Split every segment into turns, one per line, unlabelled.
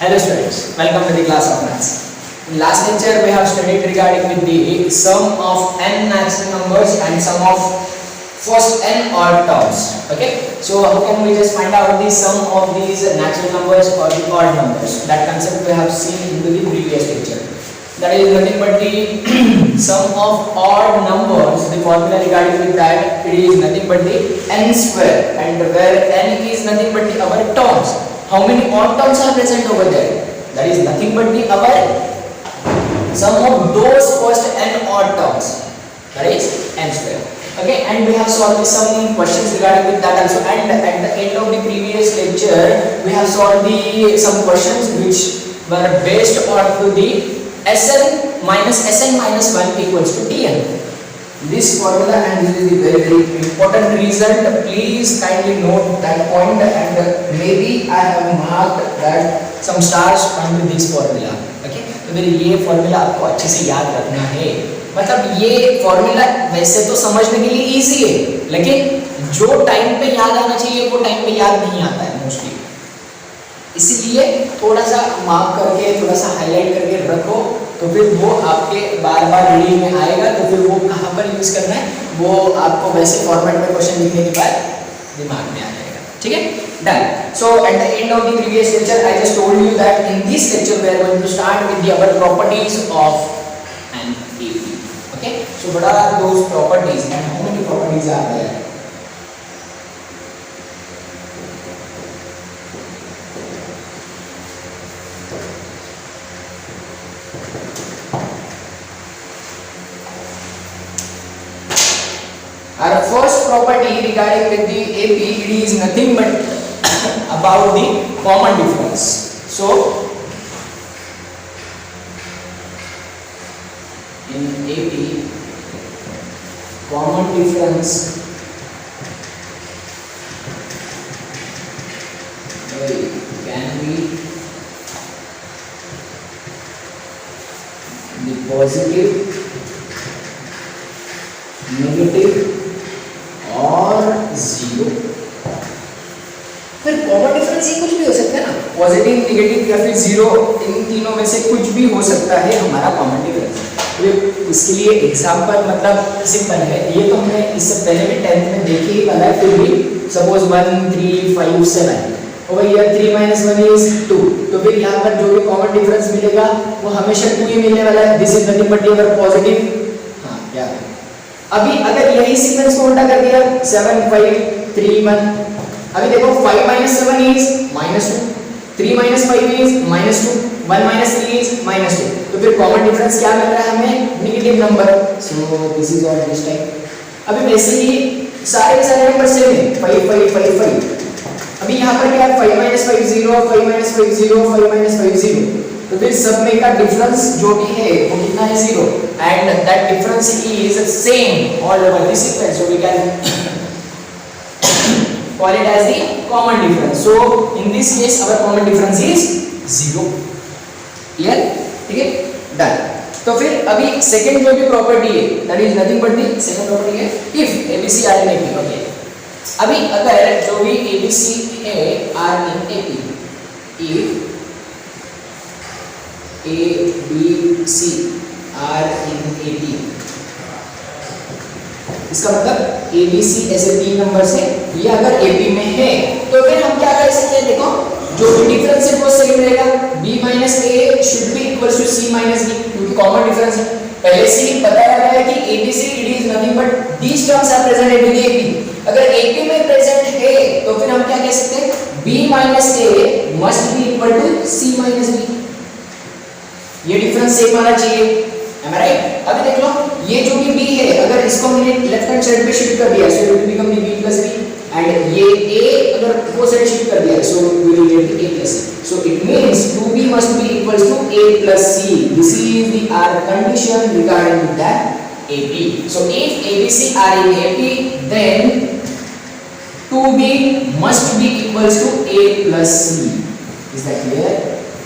Hello students, welcome to the class of maths. In last lecture we have studied regarding with the sum of n natural numbers and sum of first n odd terms. Okay, so how can we just find out the sum of these natural numbers or the odd numbers? That concept we have seen in the previous lecture. That is nothing but the sum of odd numbers. The formula regarding with that, it is nothing but the n square, and where n is nothing but the our terms. How many odd terms are present over there? That is nothing but the our sum of those first n odd terms. That is n square. Okay, and we have solved some questions regarding with that also. And at the end of the previous lecture, we have solved some questions which were based on the Sn minus 1 equals to Tn. This formula, and this is the very important result. Please kindly note that point, and maybe I have marked that some stars on this formula. Okay, तो मेरे ये formula आपको अच्छे से याद रखना है. मतलब ये formula वैसे तो समझने के लिए easy है, लेकिन जो टाइम पे याद आना चाहिए वो टाइम पे याद नहीं आता है मोस्टली. इसलिए थोड़ा सा मार्क करके, थोड़ा सा हाईलाइट करके रखो, तो फिर वो आपके बार बार रीडिंग में आएगा. तो फिर वो कहाँ पर यूज करना है वो आपको वैसे फॉर्मेट में क्वेश्चन लिखने के बाद दिमाग में आ जाएगा. ठीक है, done. So at the end of the previous lecture I just told you that in this lecture we are going to start with the our properties of an AP. Okay, so what are those properties and how many properties are there? Our first property regarding with the AP, it is nothing but about the common difference. So in AP, common difference can be the positive, negative और zero. फिर common difference ही कुछ भी हो सकता है ना, positive, negative या फिर जीरो. इन तीनों में से कुछ भी हो सकता है हमारा कॉमन डिफरेंस. तो इसके लिए एग्जांपल मतलब सिंपल है. ये तो हमने इससे पहले भी 10th में देखे ही वाला है. फिर भी सपोज 1 3 5 7 ओवर हियर 3 - 1 इज 2. तो फिर यहाँ पर जो भी कॉमन डिफरेंस मिलेगा वो हमेशा 2 ही मिलने वाला है. This is nothing but your positive. हाँ, क्या है अभी अगर यही सीक्वेंस को उल्टा कर दिया 7 5 3 1. अभी देखो 5 - 7 इज -2, 3 - 5 इज -2, 1 - 3 इज -2. तो फिर कॉमन डिफरेंस क्या मिल रहा है हमें? Negative number. So this is all this type. अभी वैसे ही सारे नंबर सेम है 5 5 5 5. अभी यहाँ पर क्या है 5 - 5 0, 5 - 5 0, 5 - 5 0. तो फिर सब में का डिफरेंस जो भी है वो कितना है? 0. And that difference is same all over this sequence. So we can call it as the common difference. So in this case our common difference is 0. Clear? ठीक है, डन. तो फिर अभी सेकंड जो भी प्रॉपर्टी है that is nothing but the second property है if ABC are in AP. Okay, अभी अगर जो भी एबीसी है are in AP, if A, B, C are in AP. इसका मतलब A, B, C ऐसे 3 नंबर से ये अगर AP में है तो फिर हम क्या कर सकते हैं? देखो जो भी डिफरेंस है वो सेम रहेगा. B - A should be equals to C - B क्योंकि कॉमन डिफरेंस है. पहले से ही बताया गया है कि ABC it is nothing but these terms are present in AP. अगर AP में प्रेजेंट है तो फिर हम क्या कह सकते हैं? B - A must be equal to C - B. ये डिफरेंस सेम आना चाहिए. am I right? अभी देख लो ये जो भी b है अगर इसको हमने लेफ्ट हैंड साइड पे शिफ्ट कर दिया so it will become b + b. And ये a अगर वो साइड शिफ्ट कर दिया so we will get a + c. So it means 2b must be equals to a + c. This is the our condition regarding that AP. So if ABC are in AP then 2b must be equals to a + c. is that clear?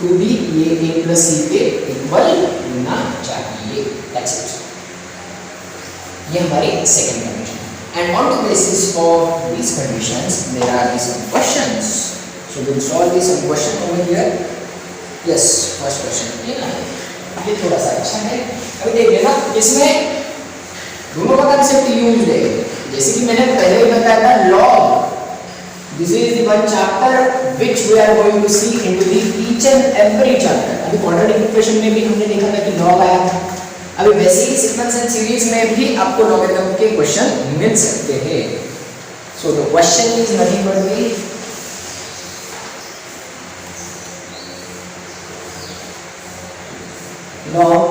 2b ये a + c के equal होना चाहिए. That's it. ये हमारी second condition. And on the basis of these conditions, there are some questions. So we'll solve some question over here. Yes first question ये थोड़ा सा अच्छा है। अभी देख लेना इसमें दोनों का कंसेप्ट यूज है, जैसे कि मैंने पहले ही बताया था log. This is the one chapter which we are going to see into the each and every chapter. अभी क्वाड्रेटिक इक्वेशन में भी हमने देखा था कि लॉग आया था। अभी वैसे ही सीक्वेंस एंड सीरीज में भी आपको लॉगरिथम के क्वेश्चन मिल सकते हैं। So the question is nothing but the log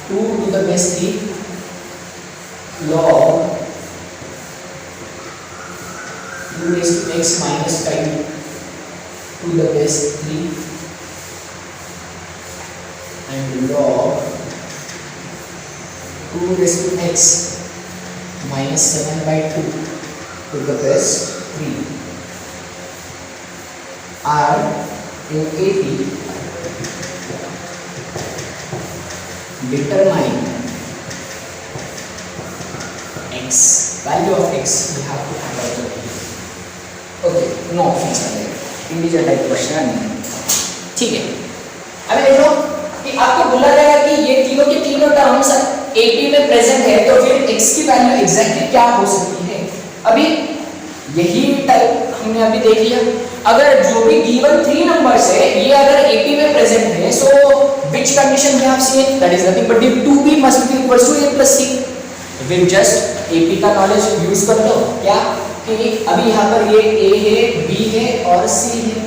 2 to the base 3 log 2 raised to x minus 5 to the base 3 and log 2 raised to x minus 7 by 2 to the base 3 are in AP determine x value of x we have to find out the okay no options are there integer type question. ठीक है, अभी देखो कि आपको बोला जाएगा कि ये तीनों के तीनों टर्म्स AP में प्रेजेंट है, तो फिर x की वैल्यू एग्जैक्टली क्या हो सकती है। अभी यही टाइप हमने अभी देख लिया। अगर जो भी गिवन 3 नंबर्स है ये अगर AP में प्रेजेंट है, सो which condition we have seen, that is nothing but the 2b must be equals to a plus c। फिर जस्ट AP का नॉलेज यूज कर लो क्या कि अभी यहाँ पर ये a है, b है और c है।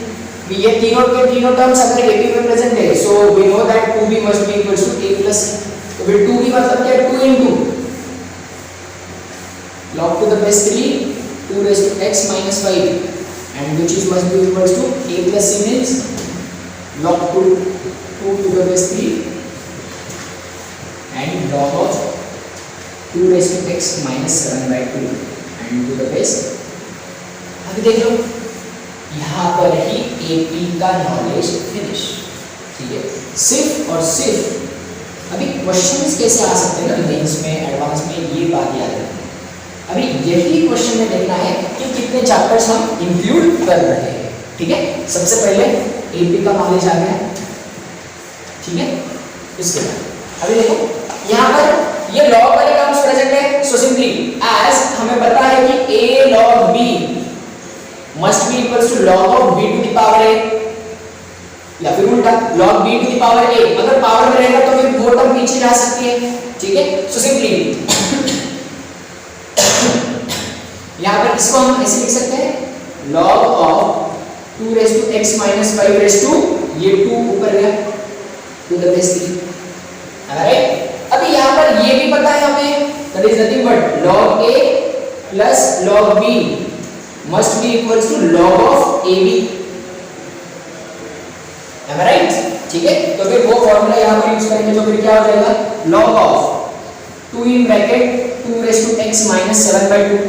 ये तीनों के तीनों टर्म्स अगर AP में प्रेजेंट है, so we know that 2b must be equals to a plus c। तो फिर 2b मतलब क्या, 2 into log to the base 3 2 raised to x minus 5 and which is must be equals to a plus c means log 2 to the base 3 and log of 2 raised to x minus 7 by 2 and to the base। अभी देख लो यहाँ पर ही AP का knowledge finish. ठीक है, सिर्फ और सिर्फ अभी क्वेश्चंस कैसे आ सकते हैं ना मेंस में एडवांस में, ये बात याद रखना। अभी यही क्वेश्चन में देखना है कि कितने चैप्टर्स हम इंक्लूड कर रहे हैं। ठीक है, सबसे पहले AP का नॉलेज आ गया। ठीक है, इसके बाद अभी देखो यहाँ पर ये लॉग वाले टर्म्स प्रेजेंट है, सो सिंपली एज हमें पता है कि a log b must be equals to log of b to the power a, या फिर उल्टा log b to the power a। अगर पावर में रहेगा तो फिर वो टर्म पीछे जा सकती है। ठीक है, सो सिंपली यहाँ पर इसको हम ऐसे लिख सकते हैं log of 2 raised to x minus 5 raised to ये 2 ऊपर गया to the base 3। राइट, अभी यहाँ पर ये भी पता है हमें, that is nothing but log a plus log b must be equals to log of ab। am I right? ठीक है, तो फिर वो फॉर्मूला यहाँ पर यूज करेंगे तो फिर क्या हो जाएगा log of 2 in bracket 2 raised to x minus 7 by 2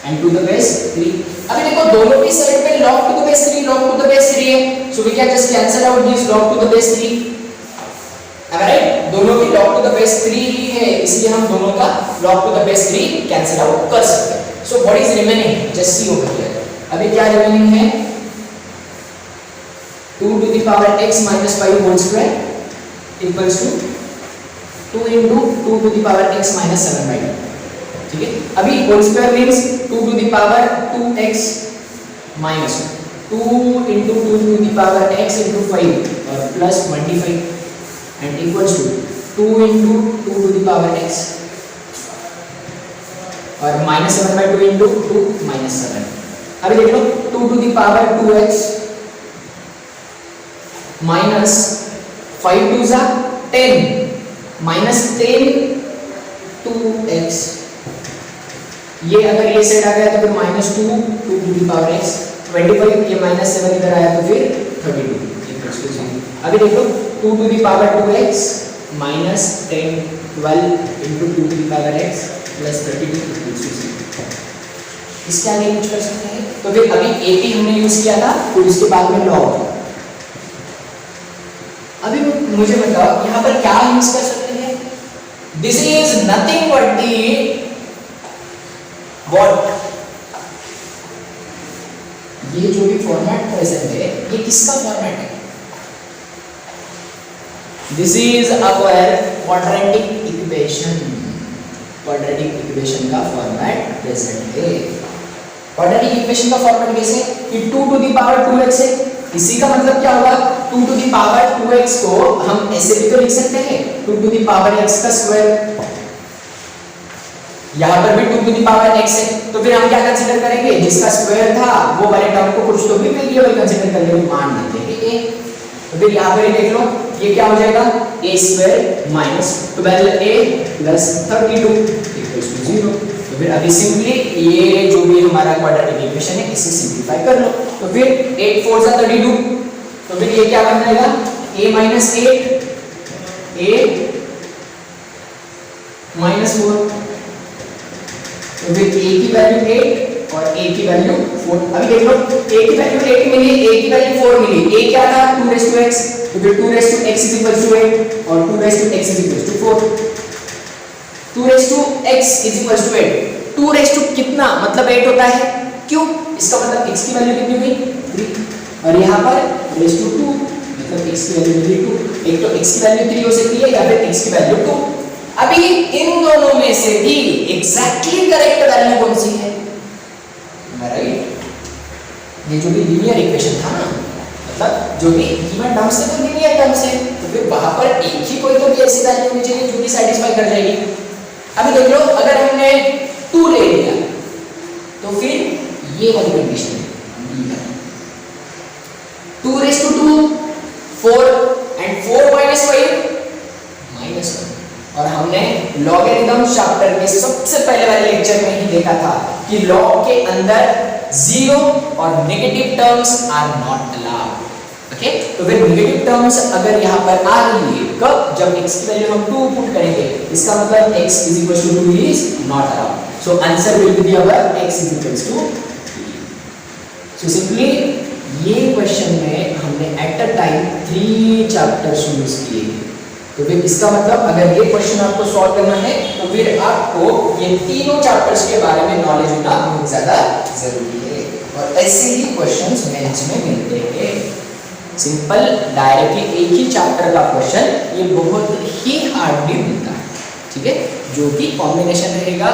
and to the base 3। अभी देखो दोनों की साइड पे log to the base 3 log to the base 3 है, so we can just cancel out this log to the base 3। am I right? दोनों की log to the base 3 ही है, इसलिए हम दोनों का log to the base 3 cancel out कर सकते हैं। so what is remaining, just see over here। अभी क्या रिमेनिंग है, 2 to the power x minus 5 whole square equals to 2 into 2 to the power x minus 7 by 2। ठीक है, अभी whole square means 2 to the power 2x minus 2 into 2 to the power x into 5 और plus 25 and equals to 2 into 2 to the power x और minus 7 by 2 into 2 minus 7। अभी देख लो 2 to the power 2x minus 5 to the 10 minus 10 2x। ये अगर ये side आ गया तो फिर minus 2 2 to the power x 25, ये minus 7 इधर आया तो फिर 32 equals to 0। अभी देखो 2 to the power 2x minus 10 12 into 2 to the power x plus 32 equals to 0। इसके आगे कुछ कर सकते हैं, तो फिर अभी AP हमने यूज किया था, फिर इसके बाद में log। अभी मुझे बताओ यहाँ पर क्या यूज कर सकते हैं। This is nothing but the what, ये जो भी फॉर्मेट प्रेजेंट है ये किसका फॉर्मेट है, this is our quadratic equation. Quadratic equation का फॉर्मेट प्रेजेंट है। क्वाड्रेटिक इक्वेशन का फॉर्मेट कैसे कि 2 to the power 2x है। इसी का मतलब क्या होगा 2 to the power 2x को हम ऐसे भी तो लिख सकते हैं 2 to the power x का स्क्वायर। यहां पर भी 2 to the power x है तो फिर हम क्या कंसीडर करेंगे जिसका स्क्वायर था वो वाले टर्म को कुछ तो भी वेरिएबल कंसीडर कर लेंगे, मान लेते हैं a। तो फिर यहां पर ही देख लो ये क्या हो जाएगा a square minus 12a plus 32 equals to 0। तो फिर अभी सिंपली ये जो भी हमारा क्वाड्रेटिक इक्वेशन है इसे सिंपलीफाई कर लो। तो फिर 8 4 जा 32 तो फिर ये क्या बन जाएगा a माइनस 8 a माइनस 4। तो फिर a की वैल्यू 8 और a की वैल्यू 4। अभी देख लो a की वैल्यू 8 मिली, a की वैल्यू 4 मिली। a क्या था 2 raised to x तो फिर 2 raised to x is equals to 8 और 2 raised to x is equals to 4। 2 raised to x is equals to 8। 2 raised to कितना मतलब 8 होता है, क्यों? इसका मतलब x की वैल्यू कितनी हुई 3 और यहाँ पर raised to 2 मतलब x की वैल्यू मिली 2। एक तो x की वैल्यू 3 हो सकती है या फिर x की वैल्यू 2। अभी इन दोनों में से भी एग्जैक्टली करेक्ट वैल्यू कौन सी है? राइट, ये जो भी लीनियर इक्वेशन था ना, मतलब जो भी गिवन टर्म्स थे वो लीनियर टर्म्स है तो फिर वहां पर एक ही कोई तो भी ऐसी वैल्यू होनी चाहिए जो कि सेटिस्फाई कर जाएगी। अभी देख लो अगर हमने 2 ले लिया तो फिर ये वाली कंडीशन है 2 raised to 2 4 and 4 minus 5 minus 1। और हमने लॉगरिथम चैप्टर के सबसे पहले वाले लेक्चर में ही देखा था कि लॉग के अंदर जीरो और negative terms are not allowed. Okay, तो फिर नेगेटिव टर्म्स अगर यहाँ पर आ रही है कब, जब x की वैल्यू हम 2 पुट करेंगे, इसका मतलब x is equals to 2 is not allowed। So answer will be our x is equals to 3। So simply ये क्वेश्चन में हमने at a time 3 chapters use किए। तो फिर इसका मतलब अगर ये क्वेश्चन आपको सॉल्व करना है तो फिर आपको ये तीनों चैप्टर्स के बारे में नॉलेज होना बहुत ज्यादा जरूरी है। और ऐसे ही क्वेश्चंस मेंस में मिलते हैं। सिंपल डायरेक्टली एक ही चैप्टर का क्वेश्चन ये बहुत ही हार्डली मिलता है, ठीक है, जो कि कॉम्बिनेशन रहेगा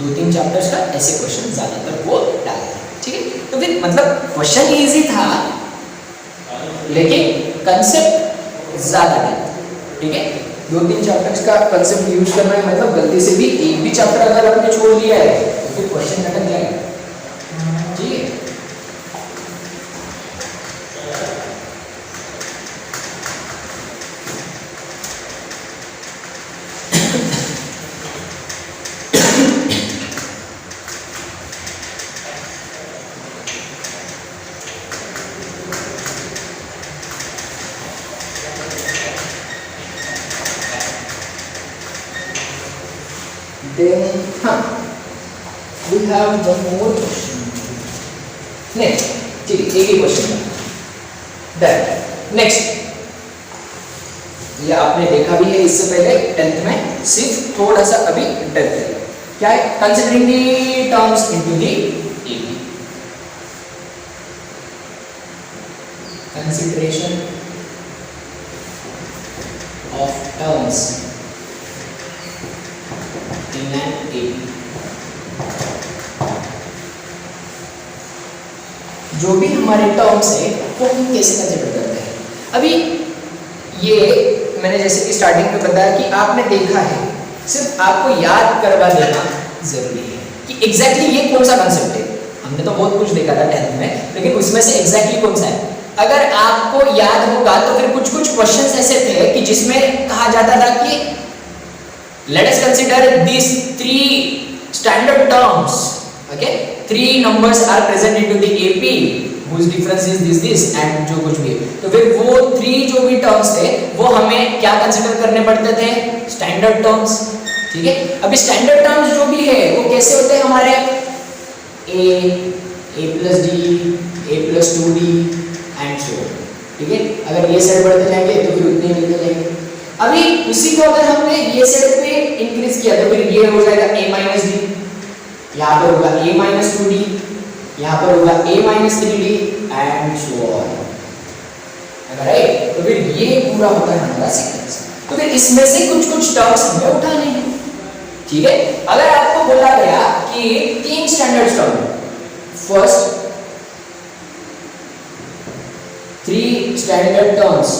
2-3 चैप्टर्स का, ऐसे क्वेश्चन ज्यादातर वो डालते हैं, ठीक है। तो फिर मतलब क्वेश्चन इजी था लेकिन कंसेप्ट ज्यादा नहीं, ठीक है। 2-3 चैप्टर्स का कंसेप्ट यूज करना है, मतलब गलती से भी एक भी चैप्टर अगर आपने छोड़ दिया है तो फिर क्वेश्चन अटक जाएगा, ठीक है। Then, we have one more question. Next, ठीक है, एक ही क्वेश्चन है। Then, next, ये आपने देखा भी है इससे पहले 10th में, सिर्फ थोड़ा सा अभी डेप्थ है। क्या है? Considering the terms into the AB. Consideration of terms in an AB। जो भी हमारे टर्म्स है वो हम कैसे कंसिडर करते हैं। अभी ये मैंने जैसे कि स्टार्टिंग में बताया कि आपने देखा है, सिर्फ आपको याद करवा देना जरूरी है कि एग्जैक्टली ये कौन सा कंसेप्ट है। हमने तो बहुत कुछ देखा था 10th में, लेकिन उसमें से एग्जैक्टली कौन सा है अगर आपको याद होगा तो फिर कुछ कुछ क्वेश्चंस ऐसे थे कि जिसमें कहा जाता था कि let us consider these 3 standard terms, okay, 3 numbers are present into the AP whose difference is this and जो कुछ भी, तो फिर वो 3 जो भी terms थे वो हमें क्या consider करने पड़ते थे, standard terms, ठीक है। अभी standard terms जो भी है वो कैसे होते हैं हमारे a plus d, a plus 2d and so on, ठीक है। अगर ये साइड बढ़ते जाएंगे तो फिर उतने मिलते जाएंगे। अभी उसी को अगर हमने ये साइड पे इंक्रीज किया तो फिर ये हो जाएगा a माइनस डी, यहाँ पर होगा a माइनस 2d, यहाँ पर होगा a minus 3d and so on. Right. तो फिर ये पूरा होता है हमारा सीक्वेंस। तो फिर इसमें से कुछ कुछ टर्म्स हमें उठाने हैं, ठीक है। अगर आपको बोला गया कि 3 standard term, first 3 standard terms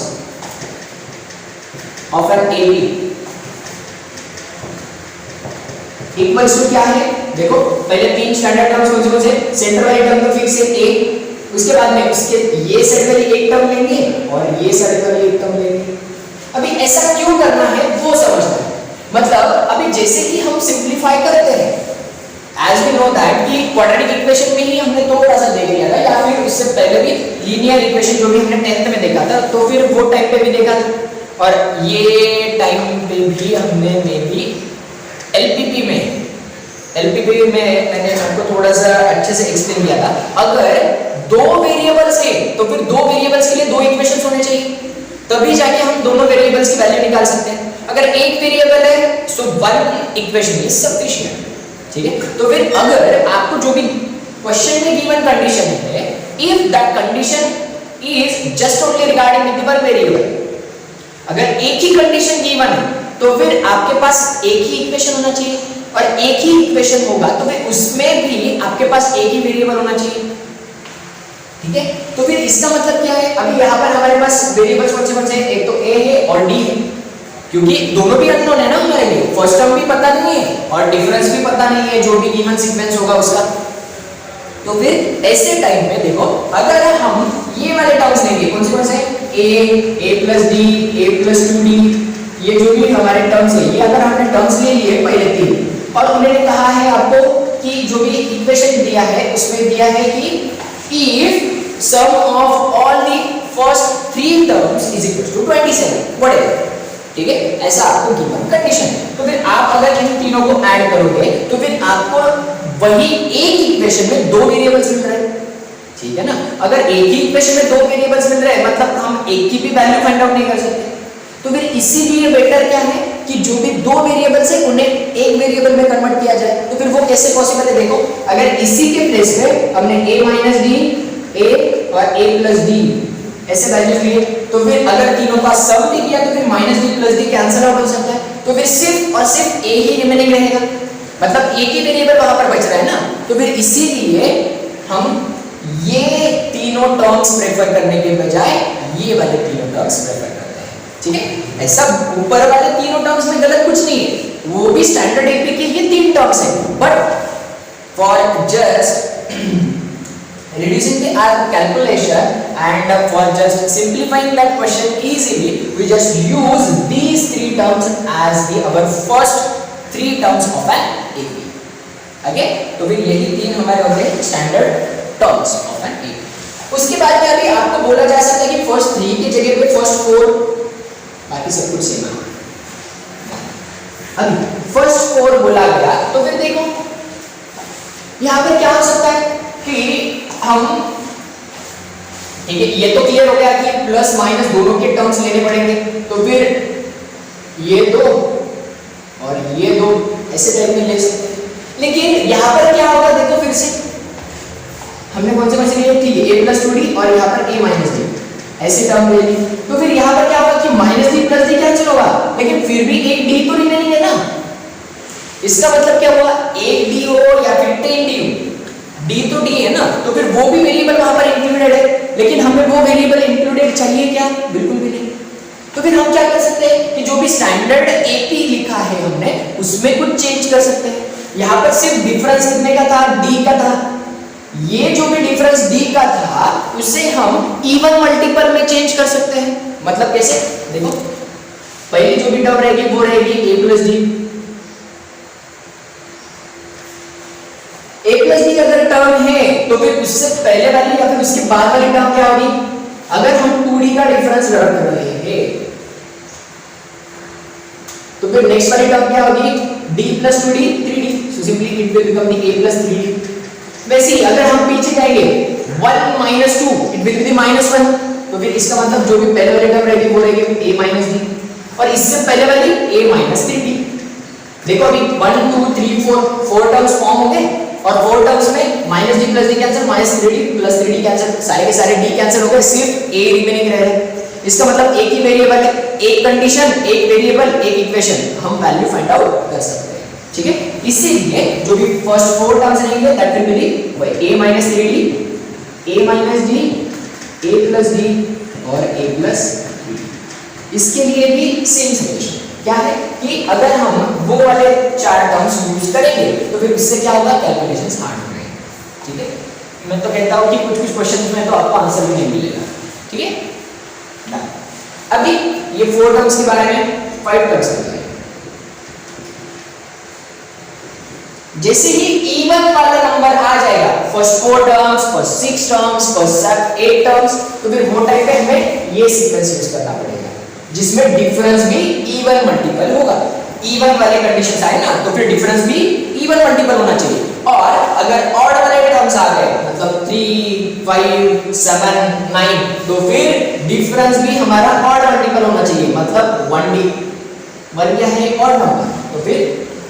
of an AP equals to क्या है, देखो पहले 3 स्टैंडर्ड टर्म्स कौन से, सेंटर वाली टर्म तो फिक्स है ए, उसके बाद में उसके ये साइड वाली एक टर्म लेंगे और ये साइड वाली एक टर्म लेंगे। अभी ऐसा क्यों करना है वो समझना है। मतलब अभी जैसे कि हम सिंप्लीफाई करते हैं, एज वी नो दैट कि क्वाड्रेटिक इक्वेशन में ही हमने थोड़ा सा देख लिया था, या फिर उससे पहले भी लीनियर इक्वेशन जो भी हमने 10th में देखा था, तो फिर वो टाइम पे भी देखा था, और ये टाइम पे भी हमने मे बी एलपीपी में मैंने आपको थोड़ा सा अच्छे से एक्सप्लेन किया था। अगर 2 वेरिएबल्स है तो फिर 2 वेरिएबल्स के लिए 2 इक्वेशंस होने चाहिए, तभी जाके हम दोनों वेरिएबल्स की वैल्यू निकाल सकते हैं। अगर एक वेरिएबल है तो 1 इक्वेशन इज सफिशिएंट, ठीक है। तो फिर अगर आपको जो भी क्वेश्चन में गिवन कंडीशन है, if that condition is just only regarding with one variable, अगर एक ही कंडीशन गिवन है तो फिर आपके पास एक ही इक्वेशन होना चाहिए, और एक ही इक्वेशन होगा तो फिर उसमें भी आपके पास एक ही वेरिएबल होना चाहिए, ठीक है। तो फिर इसका मतलब क्या है, अभी यहाँ पर हमारे पास वेरिएबल्स कौन से हैं, एक तो ए है और डी है, क्योंकि दोनों भी अननोन है ना हमारे लिए, फर्स्ट टर्म भी पता नहीं है और डिफरेंस भी पता नहीं है जो भी गिवन सीक्वेंस होगा उसका। तो फिर ऐसे टाइम में देखो, अगर हम ये वाले टर्म्स लेंगे, कौन से a plus D, a plus 2d, ये जो भी हमारे टर्म्स है, ये अगर हमने टर्म्स ले लिए पहले 3, और उन्होंने कहा है आपको कि जो भी इक्वेशन दिया है उसमें दिया है कि if sum of all the first 3 terms is equal to 27 whatever, ठीक है, ऐसा आपको गिवन कंडीशन है। तो फिर आप अगर इन तीनों को ऐड करोगे तो फिर आपको वही एक इक्वेशन में 2 वेरिएबल्स मिल रहे हैं, ठीक है ना। अगर एक ही इक्वेशन में 2 वेरिएबल्स मिल रहे हैं मतलब हम एक की भी वैल्यू फाइंड आउट नहीं कर सकते। तो फिर इसीलिए बेटर क्या है कि जो भी 2 वेरिएबल्स है उन्हें एक वेरिएबल में कन्वर्ट किया जाए। तो फिर वो कैसे पॉसिबल है, देखो अगर इसी के प्लेस में हमने a माइनस डी, a और a प्लस डी ऐसे वैल्यूज लिए, तो फिर अगर तीनों का सम भी किया तो फिर minus D plus D cancel out हो सकता है, तो फिर सिर्फ और सिर्फ a ही रिमेनिंग रहेगा, मतलब एक ही वेरिएबल वहां पर बच रहा है ना। तो फिर इसीलिए हम ये तीनों टर्म्स प्रेफर करने के बजाय ये वाले तीनों टर्म्स प्रेफर करते हैं, ठीक है। ऐसा ऊपर वाले तीनों टर्म्स में गलत कुछ नहीं है, वो भी स्टैंडर्ड एपी के ये 3 टर्म्स हैं, but for just reducing the calculation and for just simplifying that question easily, we just use these 3 terms as our first 3 terms of an AP, okay। तो फिर यही 3 हमारे हो गए standard terms of an AP। उसके बाद में अभी आपको बोला जा सकता है कि फर्स्ट 3 की जगह पे फर्स्ट 4, बाकी सब कुछ सेम है। अभी फर्स्ट 4 बोला गया तो फिर देखो यहां पर क्या हो सकता है कि हम, ठीक है, ये तो क्लियर हो गया कि प्लस माइनस दोनों के टर्म्स लेने पड़ेंगे, तो फिर ये 2 और ये 2 ऐसे टाइप में ले सकते हैं। लेकिन यहां पर क्या होगा, देखो फिर से हमने कौन से लिए, ठीक है, a प्लस 2d और यहां पर a माइनस d ऐसे टर्म ले ली, तो फिर यहां पर क्या होगा कि minus d plus d cancel होगा, लेकिन फिर भी एक d तो रिमेनिंग है ना। इसका मतलब क्या हुआ, एक d हो या फिर 10d हो, d तो d है ना, तो फिर वो भी वेरिएबल वहां पर इंक्लूडेड है, लेकिन हमें वो वेरिएबल इंक्लूडेड चाहिए क्या, बिल्कुल भी नहीं। तो फिर हम क्या कर सकते हैं कि जो भी स्टैंडर्ड एपी लिखा है हमने उसमें कुछ चेंज कर सकते हैं। यहां पर सिर्फ डिफरेंस कितने का था, d का था, ये जो भी डिफरेंस d का था उसे हम इवन मल्टीपल में चेंज कर सकते हैं। मतलब कैसे, देखो पहली जो भी टर्म रहेगी वो रहेगी a plus D, a plus D अगर टर्म है तो फिर उससे पहले वाली या फिर उसके बाद वाली टर्म क्या होगी, अगर हम 2d का डिफरेंस रख रहे हैं तो फिर नेक्स्ट वाली टर्म क्या होगी, d plus 2d 3d, so simply it will become the a plus 3d। वैसे ही अगर हम पीछे जाएंगे 1 minus 2 it will be the minus 1, तो फिर इसका मतलब जो भी पहले वाली टर्म रहेगी वो रहेगी a माइनस d, और इससे पहले वाली a माइनस 3d। देखो अभी 1 2 3 4 टर्म्स फॉर्म हो गए, और 4 टर्म्स में minus D plus D cancel, minus 3d plus 3d cancel, सारे के सारे d कैंसिल हो गए, सिर्फ a रिमेनिंग रह रहे। इसका मतलब एक ही वेरिएबल है, एक कंडीशन, एक वेरिएबल, एक इक्वेशन, हम वैल्यू फाइंड आउट कर सकते हैं, ठीक है। इसीलिए जो भी फर्स्ट 4 टर्म्स रहेंगे that will be a minus 3d, a minus d, a plus d और a plus d। इसके लिए भी सेम सॉल्यूशन क्या है कि अगर हम वो वाले 4 टर्म्स यूज करेंगे तो फिर उससे क्या होगा, कैलकुलेशंस हार्ड हो जाएंगे, ठीक है। मैं तो कहता हूं कि कुछ क्वेश्चंस में तो आपको आंसर भी नहीं मिलेगा, ठीक है। अभी ये 4 टर्म्स के बारे में 5 टर्म्स के बारे में, जैसे ही इवन वाला नंबर आ जाएगा, first 4 terms, first 6 terms, first 8 terms, तो फिर वो टाइप पे हमें ये सीक्वेंस यूज करना पड़ेगा जिसमें डिफरेंस भी इवन मल्टीपल होगा। इवन वाले कंडीशंस आए ना तो फिर डिफरेंस भी इवन मल्टीपल होना चाहिए, और अगर ऑड वाले टर्म्स आ गए मतलब 3, 5, 7, 9 तो फिर डिफरेंस भी हमारा ऑड मल्टीपल होना चाहिए, मतलब 1d। 1 क्या है, ऑड नंबर, तो फिर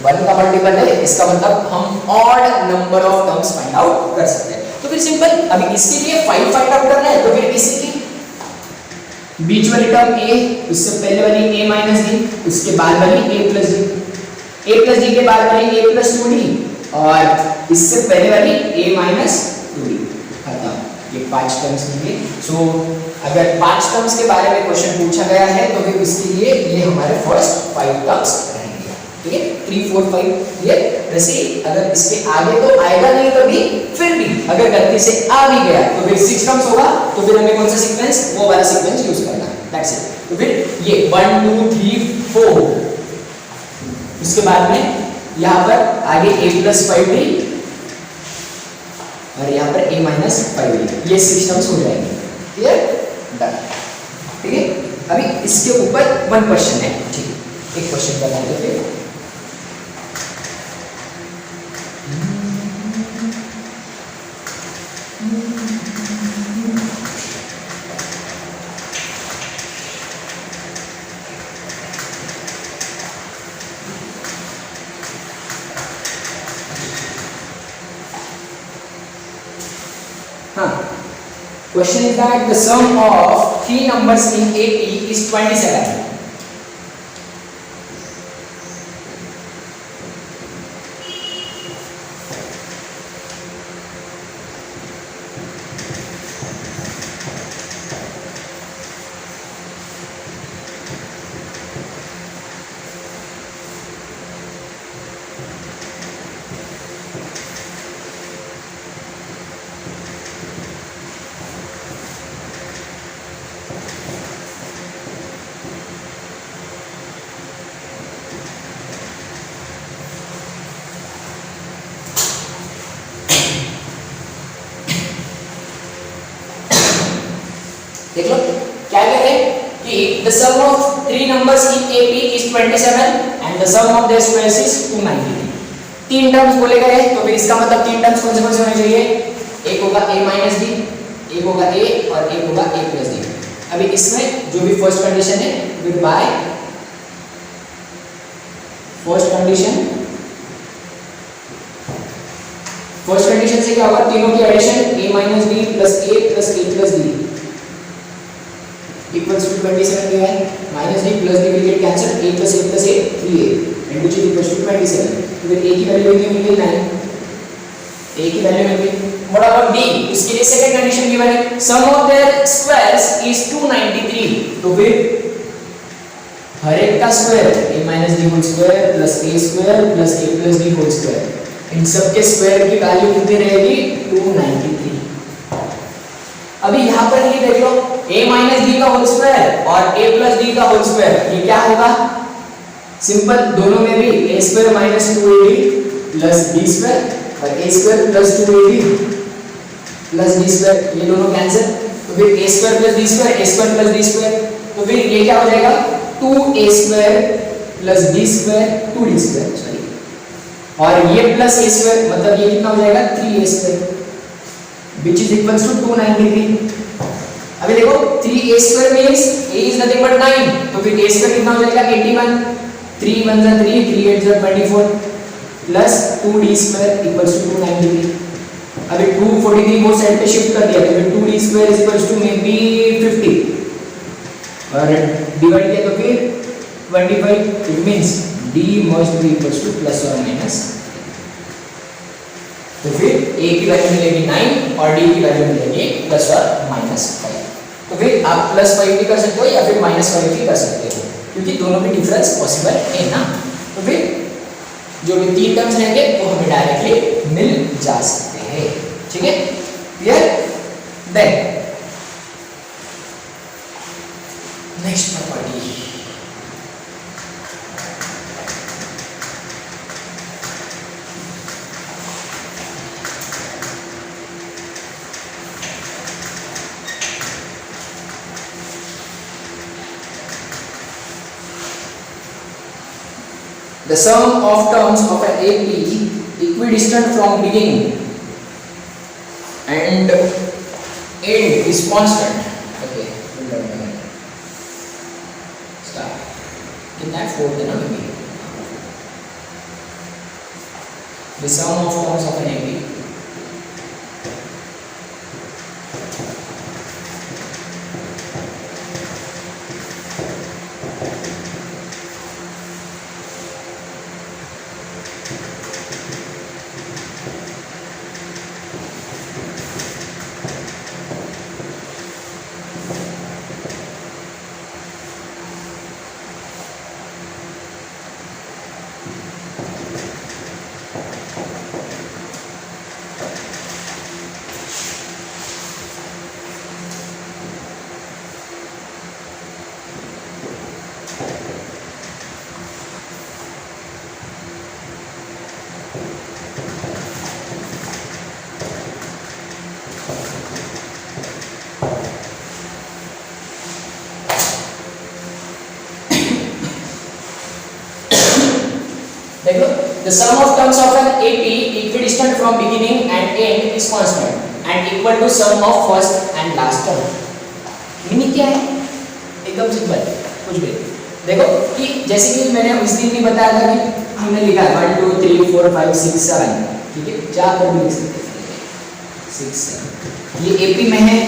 1 का मल्टीपल है, इसका मतलब हम odd number of terms find out कर सकते हैं। तो फिर सिंपल, अभी इसके लिए 5 फाइंड आउट करना है तो फिर इसी की बीच वाली टर्म a, उससे पहले वाली a minus d, उसके बाद वाली a plus d, a plus d के बाद वाली a plus 2d और इससे पहले वाली a minus 2d, खत्म। ये 5 टर्म्स होंगे। सो अगर 5 टर्म्स के बारे में क्वेश्चन पूछा गया है तो फिर उसके लिए ये हमारे फर्स्ट 5 टर्म्स रहेंगे, ठीक है। 3, 4, 5 ये वैसे अगर इसके आगे तो आएगा नहीं कभी, फिर भी अगर गलती से आ भी गया तो फिर 6 टर्म्स होगा, तो फिर हमें कौन सा सीक्वेंस, वो वाला सीक्वेंस यूज करना है, दैट्स इट। तो फिर ये 1, 2, 3, 4, उसके बाद में यहाँ पर आगे a plus 5d और यहाँ पर a minus 5d, ये 6 टर्म्स हो जाएंगे, क्लियर, डन, ठीक है। अभी इसके ऊपर 1 क्वेश्चन है, ठीक है, एक क्वेश्चन बता दो फिर। Question is that the sum of 3 numbers in AP is 27. देख लो क्या कह रहे हैं कि the sum of 3 numbers in AP is 27 and the sum of their squares is 293। 3 terms बोले गए तो फिर इसका मतलब 3 टर्म्स कौन से होने चाहिए, एक होगा a minus d, एक होगा a और एक होगा a plus d। अभी इसमें जो भी फर्स्ट कंडीशन है फिर बाय फर्स्ट कंडीशन से क्या होगा, तीनों की addition a minus d plus a plus d equals to 27 है, minus d plus d will get cancelled, a plus a 3a and which is equals to 27। तो फिर a की वैल्यू मिल गई 9, a की वैल्यू मिल गई। What about d, उसके लिए second condition given है, sum of their squares is 293। तो फिर हर एक का square a minus d whole square plus a square plus a plus d whole square, इन सब के स्क्वायर की वैल्यू कितनी रहेगी, 293। अभी यहाँ पर ये देख लो a minus d का होल स्क्वायर और a plus d का होल स्क्वायर, ये क्या होगा, सिंपल, दोनों में भी a square minus 2ab plus b square और a square plus 2ab plus d square, ये दोनों कैंसिल, तो फिर a square plus d square, a square plus d square, तो फिर ये क्या हो जाएगा 2a square plus d square 2d square, sorry, और ये प्लस a स्क्वायर, मतलब ये कितना हो जाएगा 3a square which is equals to 293। अभी देखो 3a square means a is nothing but 9, तो फिर a square कितना हो जाएगा 81, 3 1 3 3 8 24 plus 2d square equals to 293। अभी 243 वो साइड पे शिफ्ट कर दिया तो फिर 2d square is equals to maybe 50, और डिवाइड किया तो फिर 25, it means d must be equals two plus और माइनस। तो फिर a की वैल्यू मिलेगी 9 और d की वैल्यू मिलेगी प्लस और माइनस 5। तो फिर आप प्लस 5 भी कर सकते हो या फिर माइनस 5 भी कर सकते हो, क्योंकि दोनों में डिफरेंस पॉसिबल है ना। तो फिर जो भी तीन टर्म्स रहेंगे वो हमें डायरेक्टली मिल जा सकते हैं, ठीक है, clear. Then next property, the sum of terms of an AP equidistant from beginning and end is constant. Okay, start. कितना है 4 देना होगी। The sum of terms of an AP देखो, the sum of terms of an AP equidistant from beginning and end is constant and equal to sum of first and last term। Meaning क्या है? एकदम simple, कुछ भी देखो कि जैसे कि मैंने उस दिन भी बताया था कि हमने लिखा है 1 2 3 4 5 6 7, ठीक है, चार पर भी लिख सकते हैं 6 7। ये AP में है,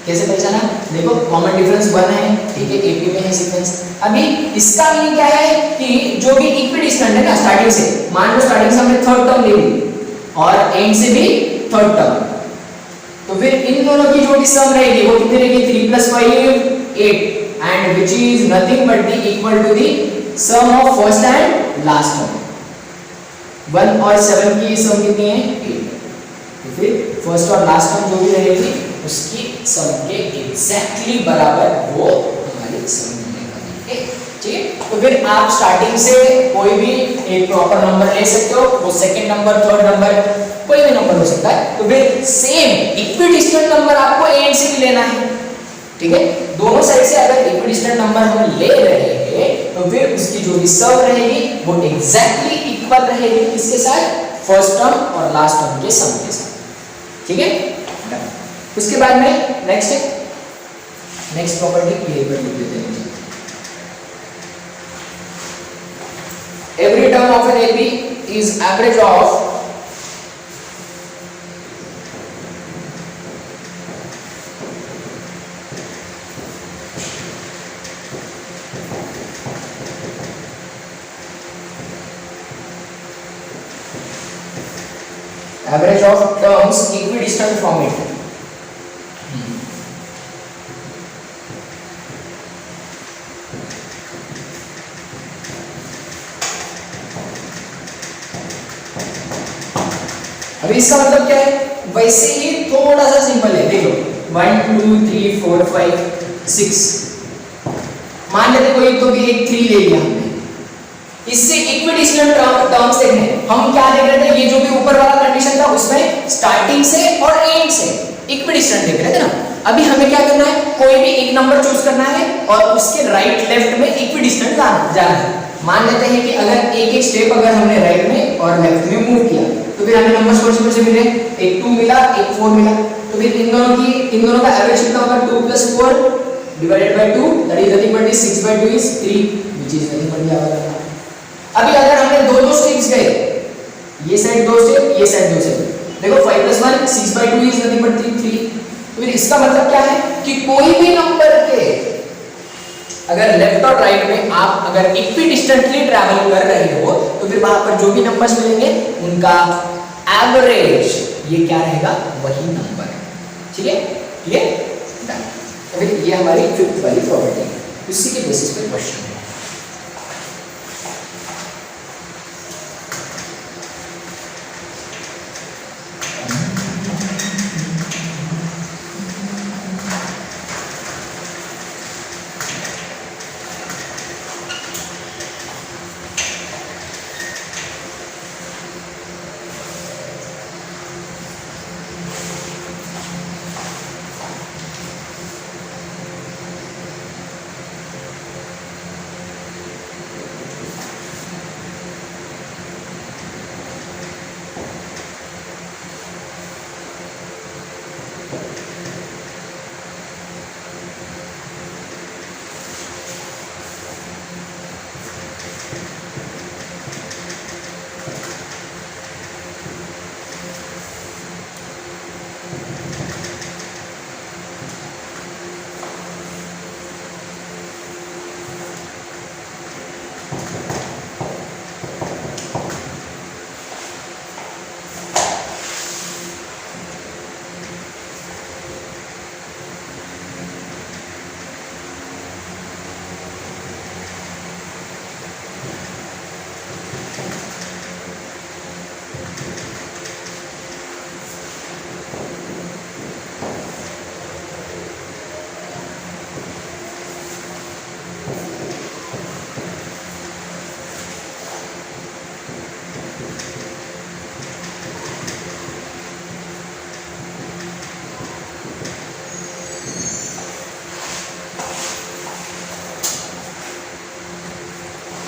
कैसे पहचाना? देखो कॉमन डिफरेंस 1 है, ठीक है, AP में है सीक्वेंस। अभी इसका मीनिंग क्या है कि जो भी इक्विडिस्टेंट है ना स्टार्टिंग से, मान लो स्टार्टिंग से हमने थर्ड टर्म ले ली और एंड से भी थर्ड टर्म, तो फिर इन दोनों की जो भी सम रहेगी वो कितनी रहेगी? 3 + 5 8 and which is nothing but the equal to the sum of first and last term। 1 और 7 की सम कितनी है? 8। तो फिर फर्स्ट और लास्ट टर्म जो भी रहेगी उसकी सम के एग्जैक्टली बराबर वो हमारी सम मिलेगा, ठीक है। तो फिर आप स्टार्टिंग से कोई भी एक प्रॉपर नंबर ले सकते हो, वो सेकंड नंबर, थर्ड नंबर, कोई भी नंबर हो सकता है। तो फिर सेम इक्विडिस्टेंट नंबर आपको एंड से भी लेना है, ठीक है। दोनों साइड से अगर इक्विडिस्टेंट नंबर हम ले रहे हैं तो फिर उसकी जो भी सम रहेगी वो एग्जैक्टली इक्वल रहेगी किसके साथ? फर्स्ट टर्म और लास्ट टर्म के सम के साथ, ठीक है। उसके बाद में नेक्स्ट प्रॉपर्टी क्लियर कर लेते हैं। Every term of an AP is average of terms equidistant from it। अभी इसका मतलब क्या है? वैसे ही थोड़ा सा सिंपल है, देखो 1 2 3 4 5 6, मान लेते कोई तो भी एक 3 ले लिया हमने, इससे इक्विडिस्टेंट टर्म्स देखने, हम क्या देख रहे थे? ये जो भी ऊपर वाला कंडीशन था उसमें स्टार्टिंग से और एंड से इक्विडिस्टेंट देख रहे थे ना। अभी हमें क्या करना है? कोई भी एक नंबर चूज करना है और उसके राइट लेफ्ट में इक्विडिस्टेंट जाना है। मान लेते हैं कि अगर एक स्टेप अगर हमने राइट में और लेफ्ट में मूव किया तो फिर हमें नंबर्स कौन से मिले? एक 2 मिला, एक 4 मिला। तो फिर इन दोनों का एवरेज कितना होगा? 2 + 4 / 2 that is nothing but 6/2 is 3 which is nothing but our. अभी अगर हमने दो स्टेप्स गए, ये साइड 2 स्टेप, ये साइड 2 स्टेप, देखो 5 + 1 6/2 इज नथिंग बट 3। तो फिर इसका मतलब क्या है कि कोई भी नंबर के अगर लेफ्ट और राइट में आप अगर इक्विडिस्टेंटली ट्रैवल कर रहे हो तो फिर वहां पर जो भी नंबर्स मिलेंगे उनका एवरेज ये क्या रहेगा, वही नंबर। ठीक है, ये डन। तो फिर ये हमारी फिफ्थ वाली प्रॉपर्टी है, इसी के बेसिस पे क्वेश्चन है।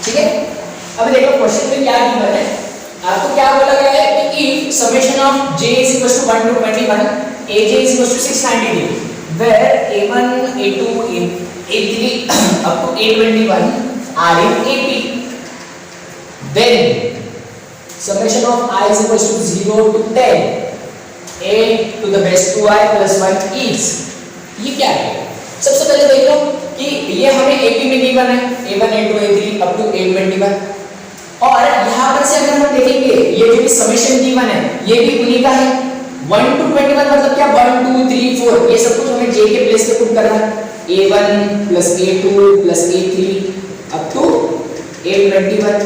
ठीक है, अभी देखो क्वेश्चन में क्या गिवन है। आपको क्या बोला गया है कि if summation of j is equal to 1 to 21, aj is equal to 692, where a1 a2 a3 up to a21 are in ap, then summation of I is equal to 0 to 10 a to the base 2i plus 1 is, ये क्या है? सबसे पहले देख लो कि ये हमें AP में गिवन है A1 A2 A3 up to A21, और यहाँ पर से अगर हम देखेंगे ये जो भी समेशन गिवन है ये भी उन्हीं का है। 1 to 21 मतलब क्या, 1 2 3 4 ये सब कुछ हमें J के प्लेस पे पुट करना है। A1 plus A2 plus A3 up to A21,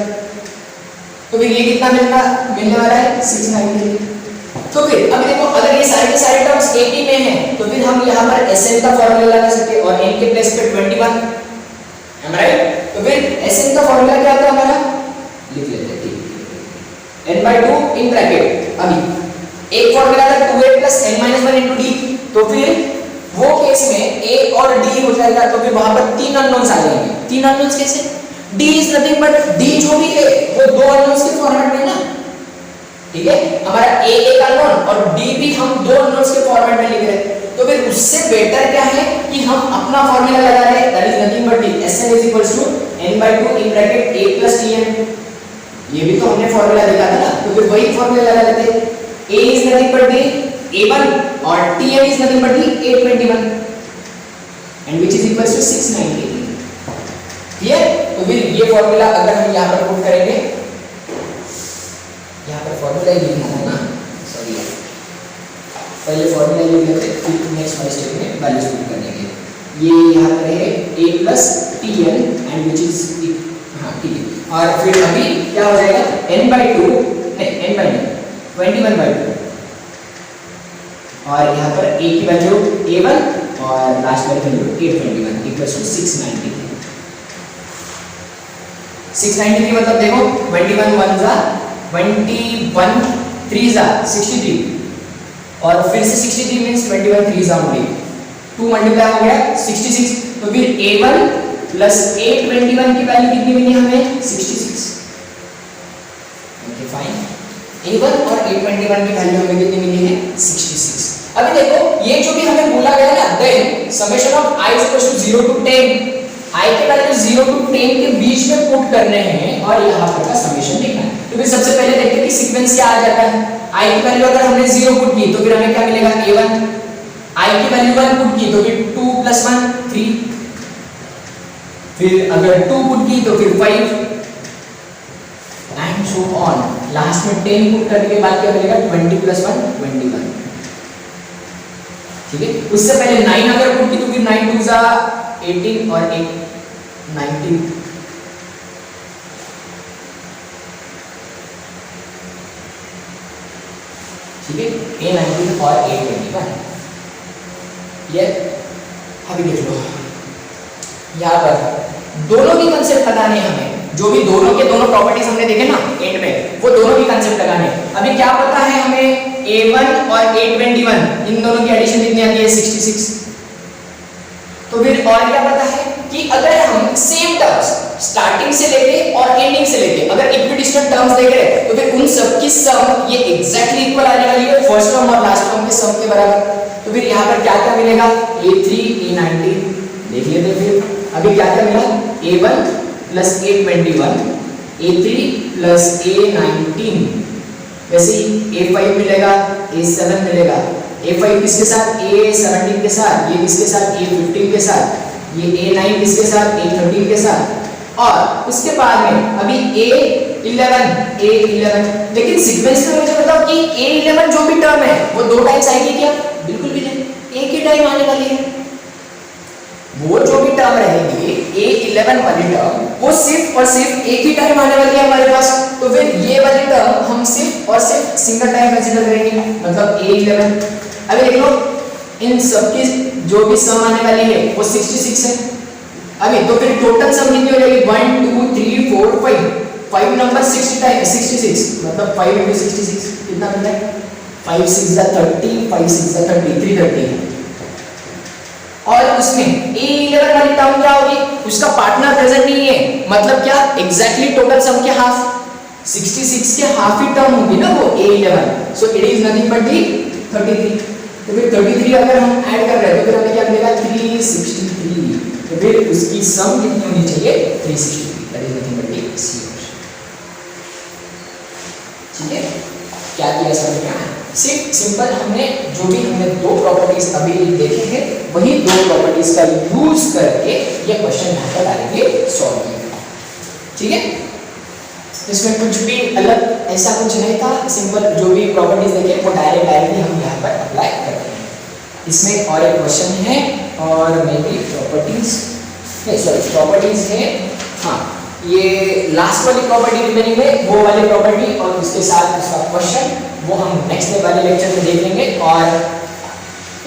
तो फिर ये कितना मिलने वाला है 690। तो फिर अभी देखो अगर ये सारे के सारे टर्म्स AP में हैं तो फिर हम यहाँ पर Sn का फॉर्मूला लगा सकते हैं और n के प्लेस पे 21, am I right? तो फिर Sn का फॉर्मूला क्या आता है हमारा, लिख लेते हैं n/2 इन ब्रैकेट। अभी एक फॉर्मूला था 2a plus n-1 into d, तो फिर वो केस में a और d हो जाएगा, तो फिर वहां पर तीन अननोन्स आ जाएंगे। तीन अननोन्स कैसे, d is nothing but d जो भी है वो दो अननोन्स के फॉर्मेट में ना, ठीक है, हमारा a एक अननोन और d भी हम दो अननोन्स के फॉर्मेट में लिख रहे हैं। तो फिर उससे बेटर क्या है कि हम अपना फॉर्मूला लगा रहे हैं, that is nothing but d, Sn is equals to n/2 in bracket a plus tn, ये भी तो हमने फॉर्मूला देखा था ना, तो फिर वही फॉर्मूला लगा लेते हैं। a is nothing but d a1 और tn is nothing but d a21 and which is equals to 690। Clear? तो फिर ये फॉर्मूला अगर हम यहाँ पर पुट करेंगे, यहाँ पर फॉर्मूला ही लिखना है ना, सॉरी यार, पहले फॉर्मूला लिख लेते हैं फिर नेक्स्ट वाले स्टेप में वैल्यूज पुट कर देंगे। ये यहाँ पर है a plus tn and which is, हाँ ठीक है, और फिर अभी क्या हो जाएगा n/2 नहीं n/2 21/2, और यहाँ पर a की वैल्यू a1 और लास्ट वाली वैल्यू a21 इक्वल्स टू 693। 693 मतलब देखो 21 1 जा 21 3 जा 63, और फिर से 63 मींस 21 3 जा ओनली 2 मल्टीप्लाई हो गया 66, तो फिर a1 प्लस a21 की वैल्यू कितनी मिली हमें 66। ओके फाइन, a1 और a21 की वैल्यू हमें कितनी मिली है 66। अभी देखो ये जो भी हमें बोला गया ना, then summation of i is equal to 0 to 10, i के वैल्यू 0 टू 10 के बीच में पुट करने हैं और यहाँ पर का समेशन लिखना है। तो फिर सबसे पहले देखते हैं कि सीक्वेंस क्या आ जाता है। i की वैल्यू अगर हमने 0 पुट की तो फिर हमें क्या मिलेगा a1, i की वैल्यू 1 पुट की तो फिर 2 + 1 3, फिर अगर 2 पुट की तो फिर 5 एंड सो ऑन। लास्ट में 10 पुट करने के बाद क्या मिलेगा 20 + 1 21। ठीक है, उससे पहले 9 अगर पुट की तो फिर 9 2 जा 18 और 8 19। ठीक है, A19 और A21। ये अभी देख लो यहाँ पर दोनों की कंसेप्ट लगाने हमें, जो भी दोनों के दोनों प्रॉपर्टीज हमने देखे ना एंड में, वो दोनों की कंसेप्ट लगाने। अभी क्या पता है हमें A1 और A21 इन दोनों की एडिशन कितनी आती है 66। तो फिर और क्या पता है कि अगर हम सेम टर्म्स स्टार्टिंग से लेके और एंडिंग से लेके अगर इक्विडिस्टेंट टर्म्स देख रहे हैं तो फिर उन सब की सम ये एग्जैक्टली इक्वल आने वाली है फर्स्ट टर्म और लास्ट टर्म के सम के बराबर। तो फिर यहाँ पर क्या क्या मिलेगा A3 A19 देख लेते हैं। फिर अभी क्या क्या मिला A1 + A21 A3 + A19, वैसे ही A5 मिलेगा A7 मिलेगा। A5 किसके साथ A17 के साथ, ये किसके साथ A15 के साथ, ये A9 किसके साथ A13 के साथ, और उसके बाद में अभी A11 लेकिन सीक्वेंस में मुझे बताओ कि A11 जो भी टर्म है वो 2 टाइम्स आएगी क्या? बिल्कुल भी नहीं, एक ही टाइम आने वाली है। वो जो भी टर्म रहेगी A11 वाली टर्म वो सिर्फ और सिर्फ एक ही टाइम आने वाली है हमारे पास। तो फिर ये वाली टर्म हम सिर्फ और सिर्फ सिंगल टाइम कंसीडर करेंगे, मतलब A11। अभी देख लो इन सब की जो भी सम आने वाली है वो 66 है। अभी तो फिर टोटल सम कितनी हो जाएगी 1 2 3 4 5 नंबर 60 टाइम 66, मतलब 5 × 66 कितना मिलता है 5 6 30 5 6 30 330। और उसमें A11 वाली टर्म क्या होगी, उसका पार्टनर प्रेजेंट नहीं है, मतलब क्या एग्जैक्टली टोटल सम के हाफ 66 के हाफ ही टर्म होगी ना वो A11, so it is nothing but दी 33। तो फिर 33 अगर हम ऐड कर रहे हैं तो फिर हमें क्या मिलेगा 363। तो फिर उसकी सम कितनी होनी चाहिए 363, that is nothing but the C। ठीक है, क्या किया समझ में आया? सिंपल हमने जो भी हमने दो प्रॉपर्टीज अभी देखे हैं वही दो प्रॉपर्टीज का यूज करके ये क्वेश्चन यहाँ पर डालेंगे सॉल्व किया। ठीक है, इसमें कुछ भी अलग ऐसा कुछ नहीं था, सिंपल जो भी प्रॉपर्टीज देखे वो डायरेक्टली हम यहाँ पर अप्लाई करते हैं। इसमें और एक क्वेश्चन है और मे बी प्रॉपर्टीज है, हाँ ये लास्ट वाली प्रॉपर्टी रिमेनिंग है, वो वाली प्रॉपर्टी और उसके साथ उसका क्वेश्चन वो हम नेक्स्ट वाले लेक्चर में देखेंगे। और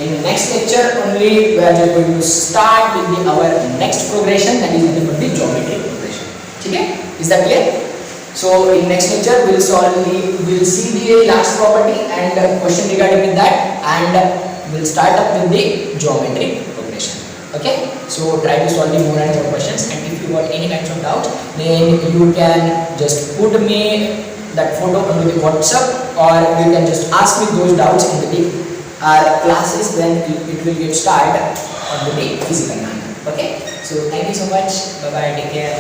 in next lecture only we are just going to start with our next progression, that is nothing but the geometric progression. ठीक है, is that clear? So in next lecture we'll see the last property and question regarding with that, and we'll start up with the geometric progression. Okay, so try to solve the more and more questions, and if you got any kinds of doubt then you can just put me that photo on the WhatsApp, or you can just ask me those doubts in the classes when it will get started on the physical manner. Okay, so thank you so much, bye bye, take care.